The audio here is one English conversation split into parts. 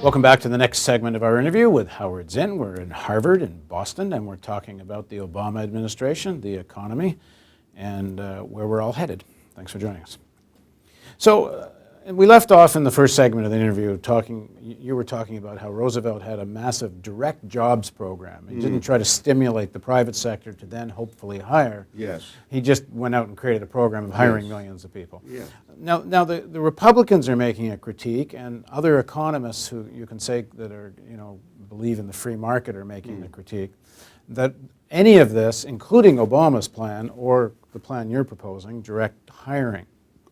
Welcome back to the next segment of our interview with Howard Zinn. We're in Harvard in Boston, and we're talking about the Obama administration, the economy, and where we're all headed. Thanks for joining us. So we left off in the first segment of the interview you were talking about how Roosevelt had a massive direct jobs program. He didn't try to stimulate the private sector to then hopefully hire. Yes. He just went out and created a program of hiring millions of people. Yeah. Now the Republicans are making a critique, and other economists who you can say that are, believe in the free market are making the critique, that any of this, including Obama's plan or the plan you're proposing, direct hiring,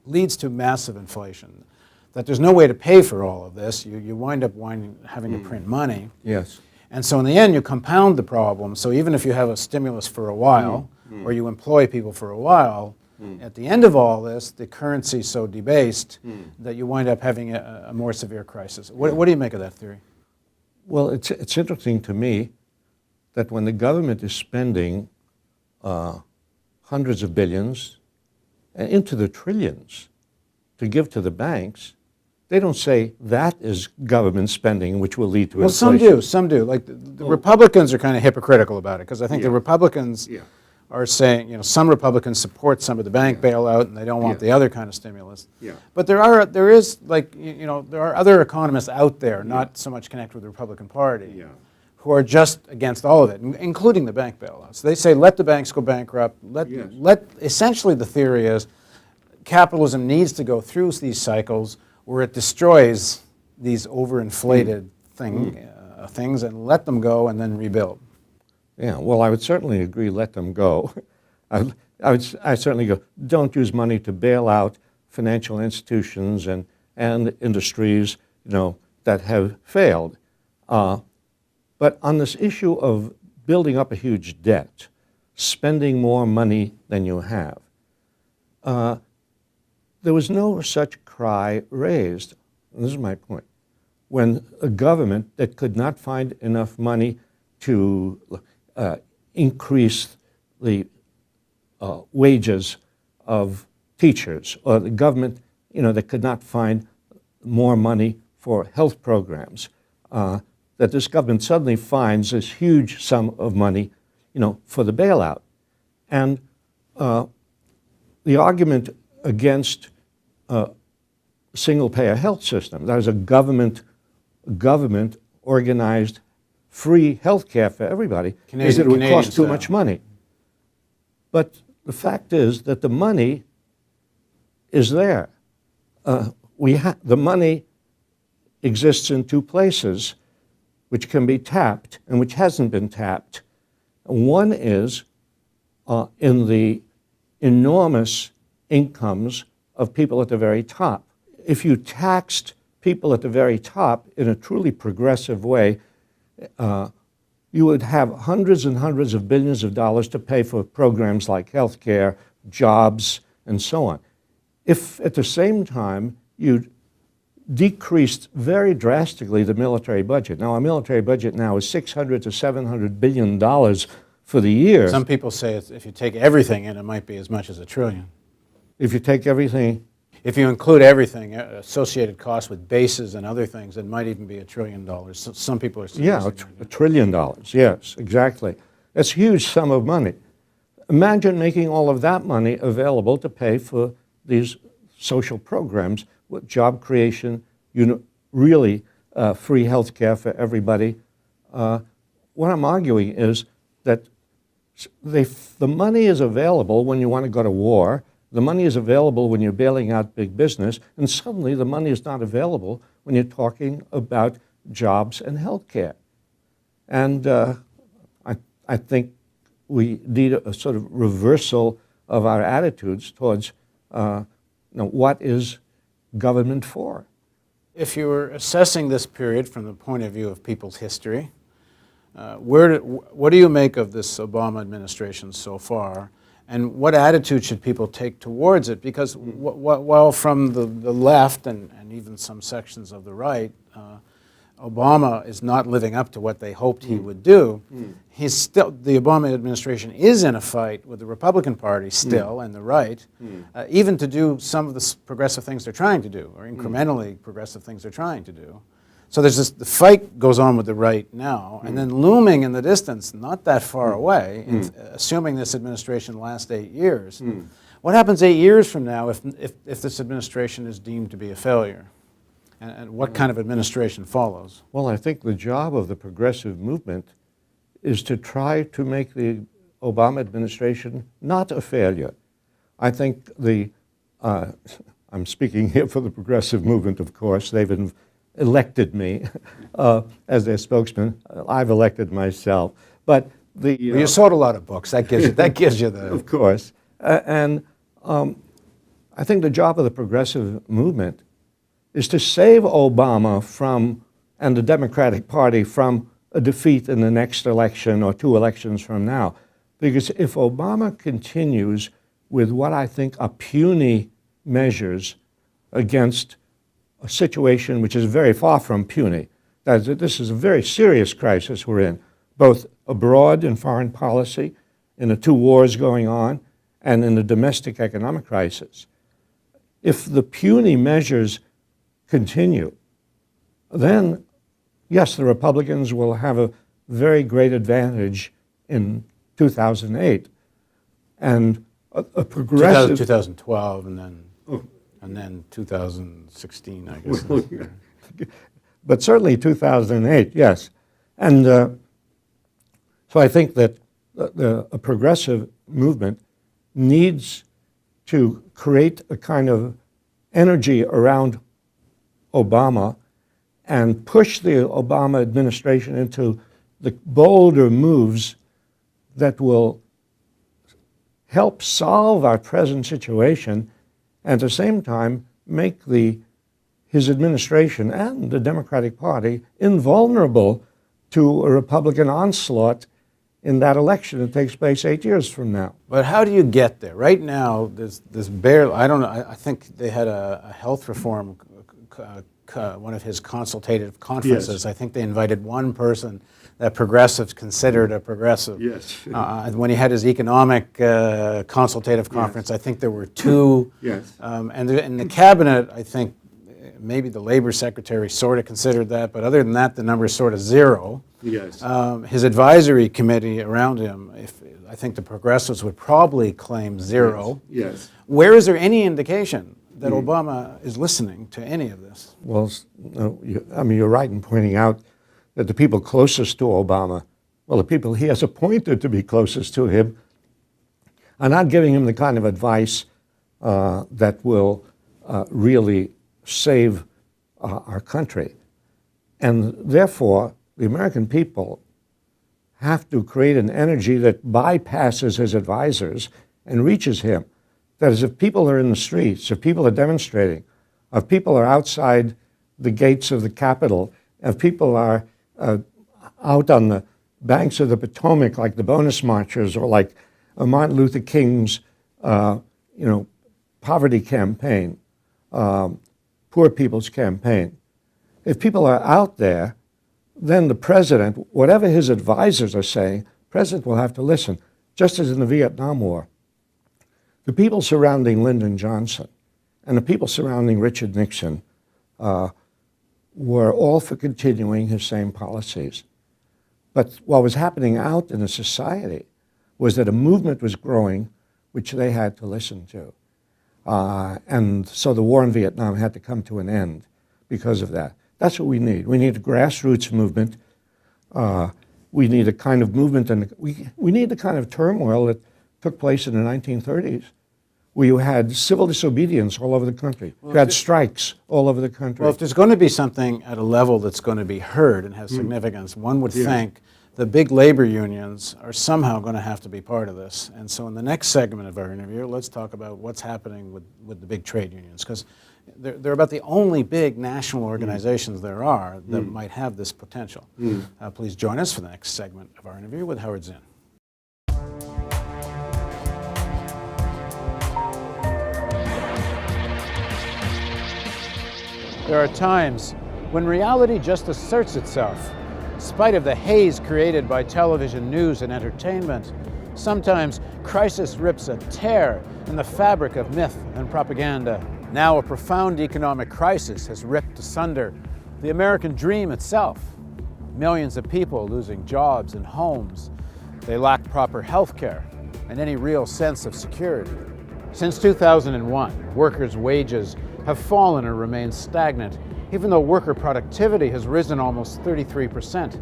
leads to massive inflation. That there's no way to pay for all of this. You wind up having to print money. Yes. And so in the end, you compound the problem. So even if you have a stimulus for a while, or you employ people for a while, at the end of all this, the currency is so debased that you wind up having a more severe crisis. What do you make of that theory? Well, it's interesting to me that when the government is spending hundreds of billions and into the trillions to give to the banks, they don't say that is government spending which will lead to inflation. Well, some do. Like the Republicans are kind of hypocritical about it, because I think the Republicans are saying, some Republicans support some of the bank bailout and they don't want the other kind of stimulus. Yeah. But there are other economists out there, not so much connected with the Republican Party, who are just against all of it, including the bank bailouts. They say let the banks go bankrupt. Essentially the theory is capitalism needs to go through these cycles where it destroys these overinflated things and let them go and then rebuild. Yeah, well, I would certainly agree, let them go. I certainly go, don't use money to bail out financial institutions and industries, that have failed. But on this issue of building up a huge debt, spending more money than you have, there was no such cry raised, and this is my point, when a government that could not find enough money to increase the wages of teachers, or the government, that could not find more money for health programs, that this government suddenly finds this huge sum of money, for the bailout. And the argument against a single-payer health system, that is a government-organized free health care for everybody, is that it would cost too much money. But the fact is that the money is there. The money exists in two places which can be tapped and which hasn't been tapped. One is in the enormous incomes of people at the very top. If you taxed people at the very top in a truly progressive way, you would have hundreds and hundreds of billions of dollars to pay for programs like health care, jobs, and so on. If at the same time you decreased very drastically the military budget. Now, our military budget now is $600 to $700 billion for the year. Some people say if you take everything in, it might be as much as $1 trillion. If you take everything? If you include everything, associated costs with bases and other things, it might even be $1 trillion. So some people are suggesting $1 trillion, yes, exactly. That's a huge sum of money. Imagine making all of that money available to pay for these social programs with job creation, really free health care for everybody. What I'm arguing is that the money is available when you want to go to war. The money is available when you're bailing out big business, and suddenly the money is not available when you're talking about jobs and health care. And I think we need a sort of reversal of our attitudes towards what is government for. If you were assessing this period from the point of view of people's history, what do you make of this Obama administration so far? And what attitude should people take towards it? Because while from the left and even some sections of the right, Obama is not living up to what they hoped he would do, the Obama administration is in a fight with the Republican Party still and the right, even to do some of the progressive things they're trying to do, or incrementally progressive things they're trying to do. So there's this, the fight goes on with the right now, and then looming in the distance, not that far away, assuming this administration lasts 8 years. What happens 8 years from now if this administration is deemed to be a failure? And what kind of administration follows? Well, I think the job of the progressive movement is to try to make the Obama administration not a failure. I think I'm speaking here for the progressive movement, of course. They've elected me as their spokesman. I've elected myself. But well, you sold a lot of books. That gives you the... Of course. I think the job of the progressive movement is to save Obama and the Democratic Party from a defeat in the next election or 2 elections from now. Because if Obama continues with what I think are puny measures against a situation which is very far from puny, that this is a very serious crisis we're in, both abroad in foreign policy, in the 2 wars going on, and in the domestic economic crisis. If the puny measures continue, then yes, the Republicans will have a very great advantage in 2008, and a progressive 2012, and then 2016, I guess. But certainly 2008, yes, and so I think that a progressive movement needs to create a kind of energy around Obama and push the Obama administration into the bolder moves that will help solve our present situation and at the same time make his administration and the Democratic Party invulnerable to a Republican onslaught in that election that takes place 8 years from now. But how do you get there? Right now, there's barely, I don't know, I think they had a health reform, one of his consultative conferences. Yes. I think they invited one person that progressives considered a progressive. Yes. When he had his economic consultative conference, yes. I think there were 2. Yes. And in the cabinet, I think maybe the labor secretary sort of considered that, but other than that, the number is sort of 0. Yes. His advisory committee around him, I think the progressives would probably claim 0. Yes. Yes. Where is there any indication that Obama is listening to any of this? Well, you're right in pointing out that the people closest to Obama, well, the people he has appointed to be closest to him, are not giving him the kind of advice that will really save our country. And therefore, the American people have to create an energy that bypasses his advisors and reaches him. That is, if people are in the streets, if people are demonstrating, if people are outside the gates of the Capitol, if people are out on the banks of the Potomac like the bonus marchers or like Martin Luther King's poverty campaign, poor people's campaign. If people are out there, then the president, whatever his advisors are saying, the president will have to listen, just as in the Vietnam War. The people surrounding Lyndon Johnson and the people surrounding Richard Nixon were all for continuing his same policies. But what was happening out in the society was that a movement was growing which they had to listen to. And so the war in Vietnam had to come to an end because of that. That's what we need. We need a grassroots movement. We need a kind of movement, and we need the kind of turmoil that took place in the 1930s, where you had civil disobedience all over the country. You had strikes all over the country. Well, if there's going to be something at a level that's going to be heard and has significance, one would think the big labor unions are somehow going to have to be part of this. And so in the next segment of our interview, let's talk about what's happening with the big trade unions, because they're about the only big national organizations there are that might have this potential. Please join us for the next segment of our interview with Howard Zinn. There are times when reality just asserts itself. In spite of the haze created by television news and entertainment, sometimes crisis rips a tear in the fabric of myth and propaganda. Now a profound economic crisis has ripped asunder The American dream itself. Millions of people losing jobs and homes. They lack proper health care and any real sense of security. Since 2001, workers' wages have fallen or remained stagnant, even though worker productivity has risen almost 33%.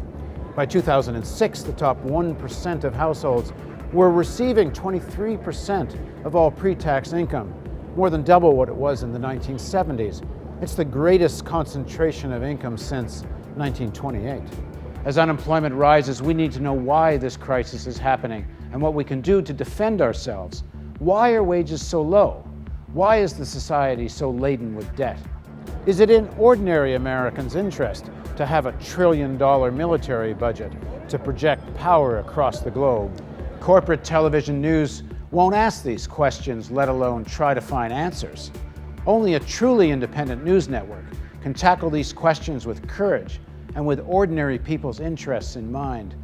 By 2006, the top 1% of households were receiving 23% of all pre-tax income, more than double what it was in the 1970s. It's the greatest concentration of income since 1928. As unemployment rises, we need to know why this crisis is happening and what we can do to defend ourselves. Why are wages so low? Why is the society so laden with debt? Is it in ordinary Americans' interest to have $1 trillion military budget to project power across the globe? Corporate television news won't ask these questions, let alone try to find answers. Only a truly independent news network can tackle these questions with courage and with ordinary people's interests in mind.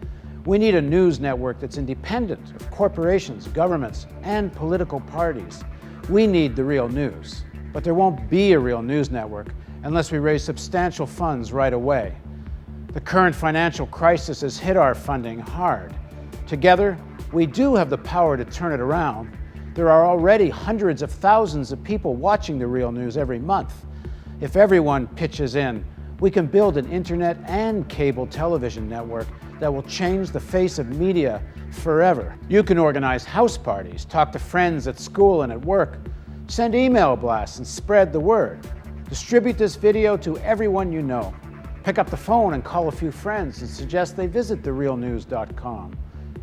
We need a news network that's independent of corporations, governments, and political parties. We need the real news. But there won't be a real news network unless we raise substantial funds right away. The current financial crisis has hit our funding hard. Together, we do have the power to turn it around. There are already hundreds of thousands of people watching the real news every month. If everyone pitches in, we can build an internet and cable television network that will change the face of media forever. You can organize house parties, talk to friends at school and at work, send email blasts and spread the word. Distribute this video to everyone you know. Pick up the phone and call a few friends and suggest they visit therealnews.com.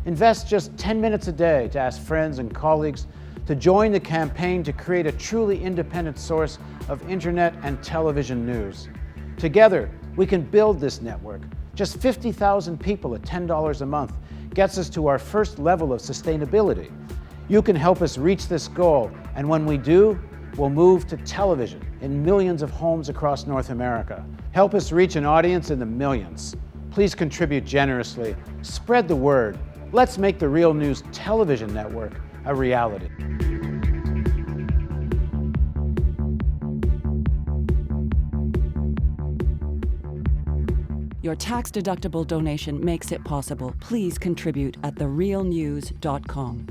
Invest just 10 minutes a day to ask friends and colleagues to join the campaign to create a truly independent source of internet and television news. Together, we can build this network. Just 50,000 people at $10 a month gets us to our first level of sustainability. You can help us reach this goal, and when we do, we'll move to television in millions of homes across North America. Help us reach an audience in the millions. Please contribute generously. Spread the word. Let's make the Real News television network a reality. Your tax-deductible donation makes it possible. Please contribute at therealnews.com.